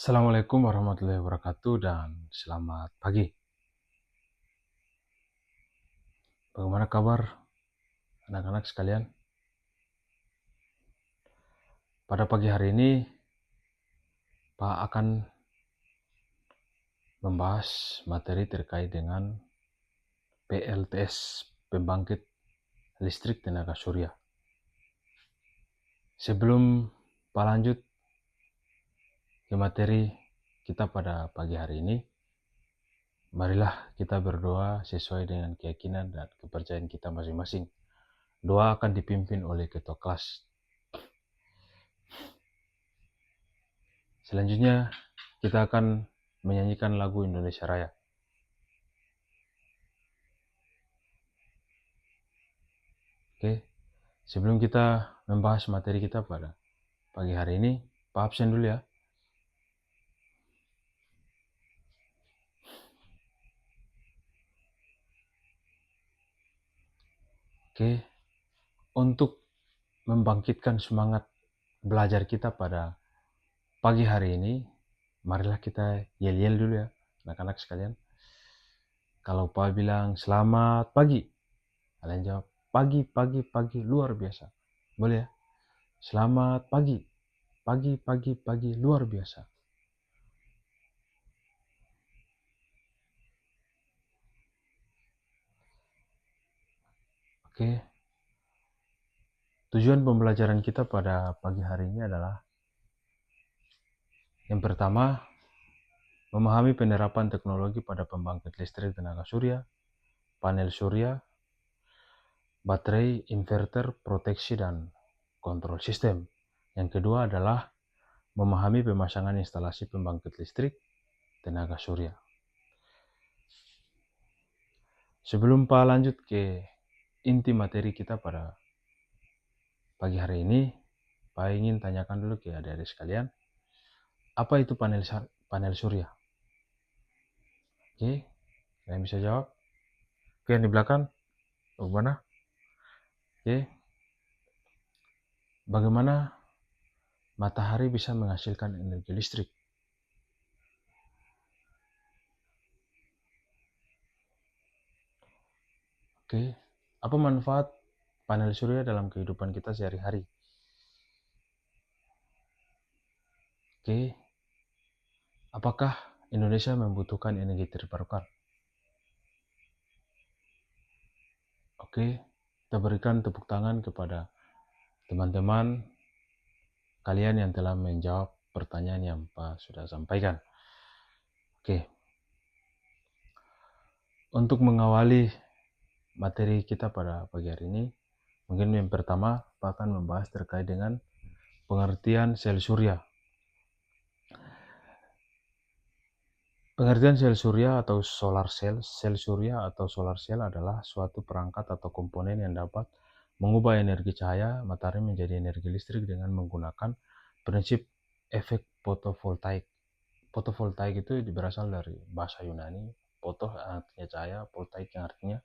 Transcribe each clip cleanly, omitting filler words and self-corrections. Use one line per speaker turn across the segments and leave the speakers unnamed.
Assalamualaikum warahmatullahi wabarakatuh dan selamat pagi. Bagaimana kabar anak-anak sekalian? Pada pagi hari ini, Pak akan membahas materi terkait dengan PLTS, pembangkit listrik tenaga surya. Sebelum Pak lanjut ke materi kita pada pagi hari ini, marilah kita berdoa sesuai dengan keyakinan dan kepercayaan kita masing-masing. Doa akan dipimpin oleh ketua kelas. Selanjutnya, kita akan menyanyikan lagu Indonesia Raya. Oke, sebelum kita membahas materi kita pada pagi hari ini, Pak absen dulu ya. Oke, untuk membangkitkan semangat belajar kita pada pagi hari ini, marilah kita yel-yel dulu ya, anak-anak sekalian. Kalau Pak bilang selamat pagi, kalian jawab pagi, pagi, pagi, luar biasa. Boleh ya? Selamat pagi, pagi, pagi, pagi, luar biasa. Oke, tujuan pembelajaran kita pada pagi hari ini adalah yang pertama, memahami penerapan teknologi pada pembangkit listrik tenaga surya, panel surya, baterai, inverter, proteksi, dan kontrol sistem. Yang kedua adalah memahami pemasangan instalasi pembangkit listrik tenaga surya. Sebelum Pak lanjut ke inti materi kita pada pagi hari ini, Pak ingin tanyakan dulu ke adik-adik sekalian, apa itu panel surya? Oke, kalian bisa jawab? Oke, yang di belakang, bagaimana? Oke, bagaimana matahari bisa menghasilkan energi listrik? Oke, apa manfaat panel surya dalam kehidupan kita sehari-hari? Oke, apakah Indonesia membutuhkan energi terbarukan? Oke, kita berikan tepuk tangan kepada teman-teman kalian yang telah menjawab pertanyaan yang Pak sudah sampaikan. Oke, untuk mengawali materi kita pada pagi hari ini, mungkin yang pertama Pak akan membahas terkait dengan pengertian sel surya. Pengertian sel surya atau solar cell, sel surya atau solar cell adalah suatu perangkat atau komponen yang dapat mengubah energi cahaya matahari menjadi energi listrik dengan menggunakan prinsip efek fotovoltaik. Fotovoltaik itu berasal dari bahasa Yunani, foto artinya cahaya, voltaik yang artinya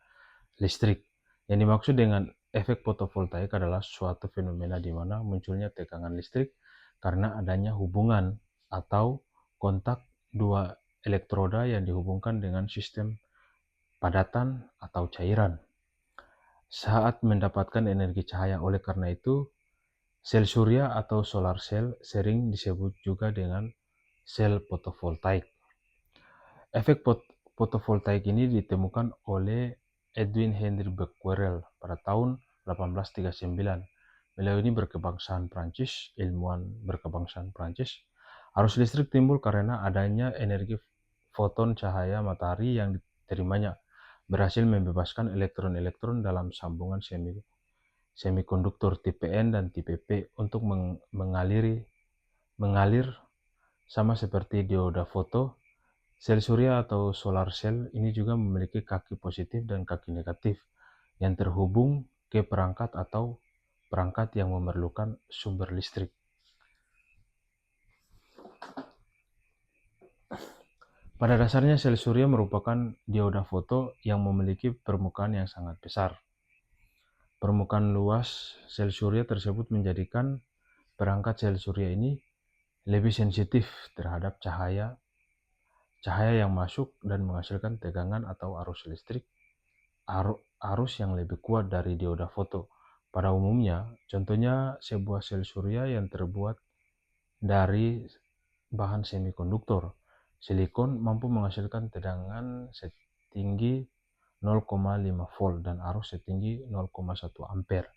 listrik. Yang dimaksud dengan efek fotovoltaik adalah suatu fenomena di mana munculnya tegangan listrik karena adanya hubungan atau kontak dua elektroda yang dihubungkan dengan sistem padatan atau cairan saat mendapatkan energi cahaya. Oleh karena itu, sel surya atau solar cell sering disebut juga dengan sel fotovoltaik. Efek fotovoltaik ini ditemukan oleh Edwin Henry Becquerel pada tahun 1839. Beliau ini berkebangsaan Prancis, ilmuwan berkebangsaan Prancis. Arus listrik timbul karena adanya energi foton cahaya matahari yang diterimanya berhasil membebaskan elektron-elektron dalam sambungan semikonduktor tipe N dan tipe P untuk mengalir sama seperti dioda foto. Sel surya atau solar cell ini juga memiliki kaki positif dan kaki negatif yang terhubung ke perangkat atau perangkat yang memerlukan sumber listrik. Pada dasarnya sel surya merupakan dioda foto yang memiliki permukaan yang sangat besar. Permukaan luas sel surya tersebut menjadikan perangkat sel surya ini lebih sensitif terhadap cahaya yang masuk dan menghasilkan tegangan atau arus listrik arus yang lebih kuat dari dioda foto. Pada umumnya, contohnya sebuah sel surya yang terbuat dari bahan semikonduktor. Silikon mampu menghasilkan tegangan setinggi 0,5 volt dan arus setinggi 0,1 ampere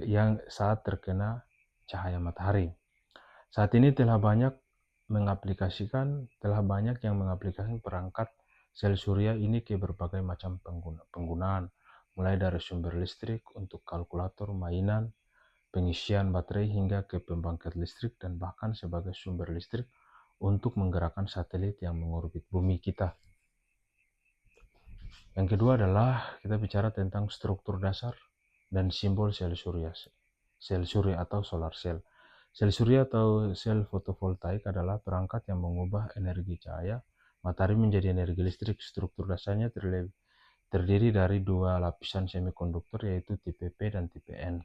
yang saat terkena cahaya matahari. Saat ini telah banyak yang mengaplikasikan perangkat sel surya ini ke berbagai macam penggunaan, mulai dari sumber listrik untuk kalkulator, mainan, pengisian baterai hingga ke pembangkit listrik dan bahkan sebagai sumber listrik untuk menggerakkan satelit yang mengorbit bumi kita. Yang kedua adalah kita bicara tentang struktur dasar dan simbol sel surya atau solar cell. Sel surya atau sel fotovoltaik adalah perangkat yang mengubah energi cahaya matahari menjadi energi listrik. Struktur dasarnya terdiri dari dua lapisan semikonduktor yaitu tipe P dan tipe N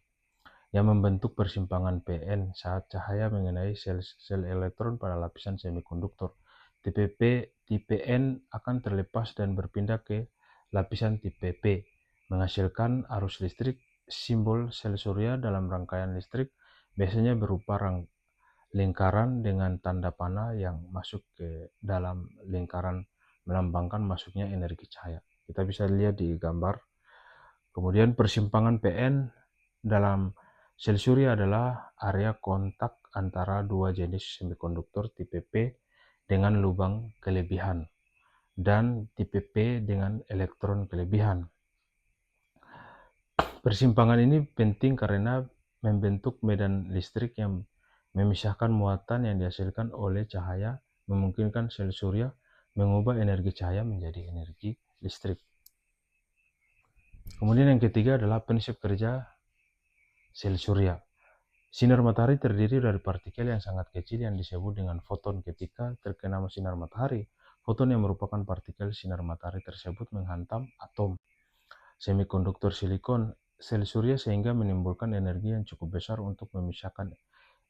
yang membentuk persimpangan Pn saat cahaya mengenai sel elektron pada lapisan semikonduktor. Tipe N akan terlepas dan berpindah ke lapisan tipe P, menghasilkan arus listrik. Simbol sel surya dalam rangkaian listrik biasanya berupa lingkaran dengan tanda panah yang masuk ke dalam lingkaran melambangkan masuknya energi cahaya. Kita bisa lihat di gambar. Kemudian persimpangan Pn dalam sel surya adalah area kontak antara dua jenis semikonduktor tipe P dengan lubang kelebihan dan tipe P dengan elektron kelebihan. Persimpangan ini penting karena membentuk medan listrik yang memisahkan muatan yang dihasilkan oleh cahaya, memungkinkan sel surya mengubah energi cahaya menjadi energi listrik. Kemudian yang ketiga adalah prinsip kerja sel surya. Sinar matahari terdiri dari partikel yang sangat kecil yang disebut dengan foton. Ketika terkena sinar matahari, foton yang merupakan partikel sinar matahari tersebut menghantam atom semikonduktor silikon sel surya sehingga menimbulkan energi yang cukup besar untuk memisahkan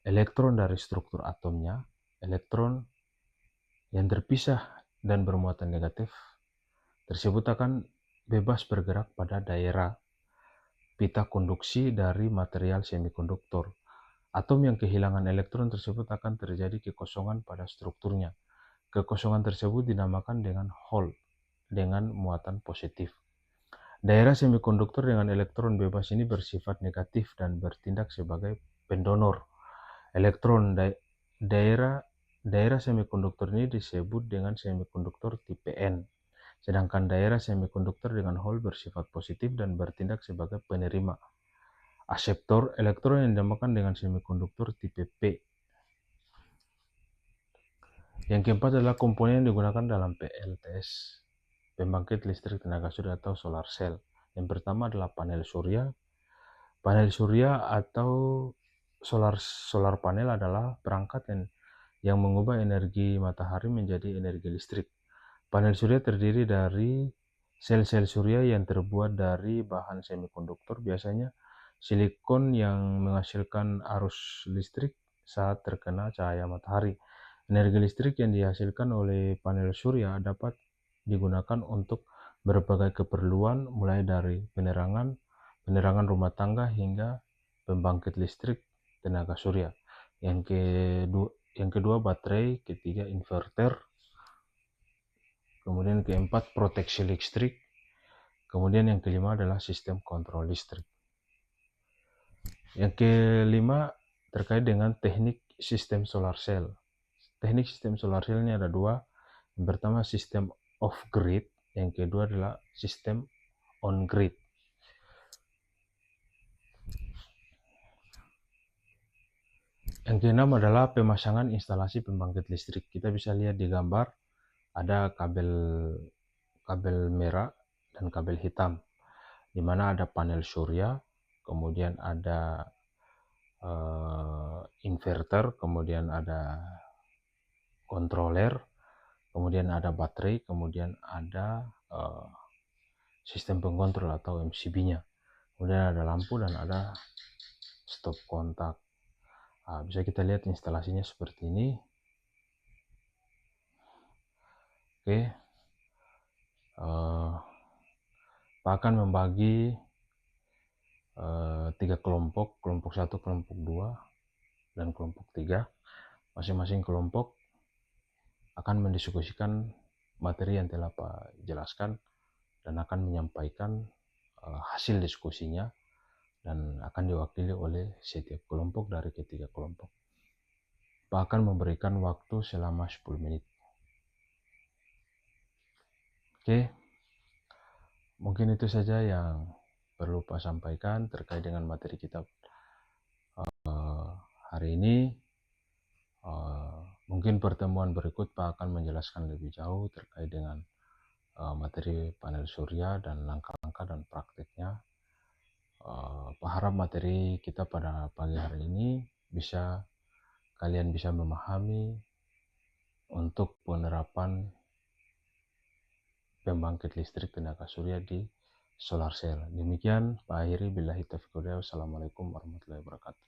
elektron dari struktur atomnya. Elektron yang terpisah dan bermuatan negatif tersebut akan bebas bergerak pada daerah pita konduksi dari material semikonduktor. Atom yang kehilangan elektron tersebut akan terjadi kekosongan pada strukturnya. Kekosongan tersebut dinamakan dengan hole dengan muatan positif. Daerah semikonduktor dengan elektron bebas ini bersifat negatif dan bertindak sebagai pendonor elektron. Daerah semikonduktor ini disebut dengan semikonduktor tipe N. Sedangkan daerah semikonduktor dengan hole bersifat positif dan bertindak sebagai penerima aseptor elektron yang dinamakan dengan semikonduktor tipe P. Yang keempat adalah komponen yang digunakan dalam PLTS, pembangkit listrik tenaga surya atau solar cell. Yang pertama adalah panel surya. Panel surya atau solar panel adalah perangkat yang mengubah energi matahari menjadi energi listrik. Panel surya terdiri dari sel-sel surya yang terbuat dari bahan semikonduktor, biasanya silikon yang menghasilkan arus listrik saat terkena cahaya matahari. Energi listrik yang dihasilkan oleh panel surya dapat digunakan untuk berbagai keperluan, mulai dari penerangan rumah tangga hingga pembangkit listrik tenaga surya. Yang kedua baterai, ketiga inverter, kemudian keempat proteksi listrik, kemudian yang kelima adalah sistem kontrol listrik. Yang kelima terkait dengan teknik sistem solar cell. Teknik sistem solar cell ini ada dua. Yang pertama sistem off grid, yang kedua adalah sistem on grid. Yang keenam adalah pemasangan instalasi pembangkit listrik. Kita bisa lihat di gambar ada kabel merah dan kabel hitam, di mana ada panel surya, kemudian ada inverter, kemudian ada controller, kemudian ada baterai, kemudian ada sistem pengontrol atau MCB-nya. Kemudian ada lampu dan ada stop kontak Bisa kita lihat instalasinya seperti ini. Oke, Pak akan membagi 3 kelompok, kelompok 1, kelompok 2, dan kelompok 3. Masing-masing kelompok akan mendiskusikan materi yang telah Pak jelaskan dan akan menyampaikan hasil diskusinya, dan akan diwakili oleh setiap kelompok dari ketiga kelompok. Pak akan memberikan waktu selama 10 menit. Oke, mungkin itu saja yang perlu Pak sampaikan terkait dengan materi kita hari ini. Mungkin pertemuan berikut Pak akan menjelaskan lebih jauh terkait dengan materi panel surya dan langkah-langkah dan prakteknya. Pak harap materi kita pada pagi hari ini kalian bisa memahami untuk penerapan pembangkit listrik tenaga surya di solar cell. Demikian Pak akhiri, billahi taufiq wal hidayah. Wassalamualaikum warahmatullahi wabarakatuh.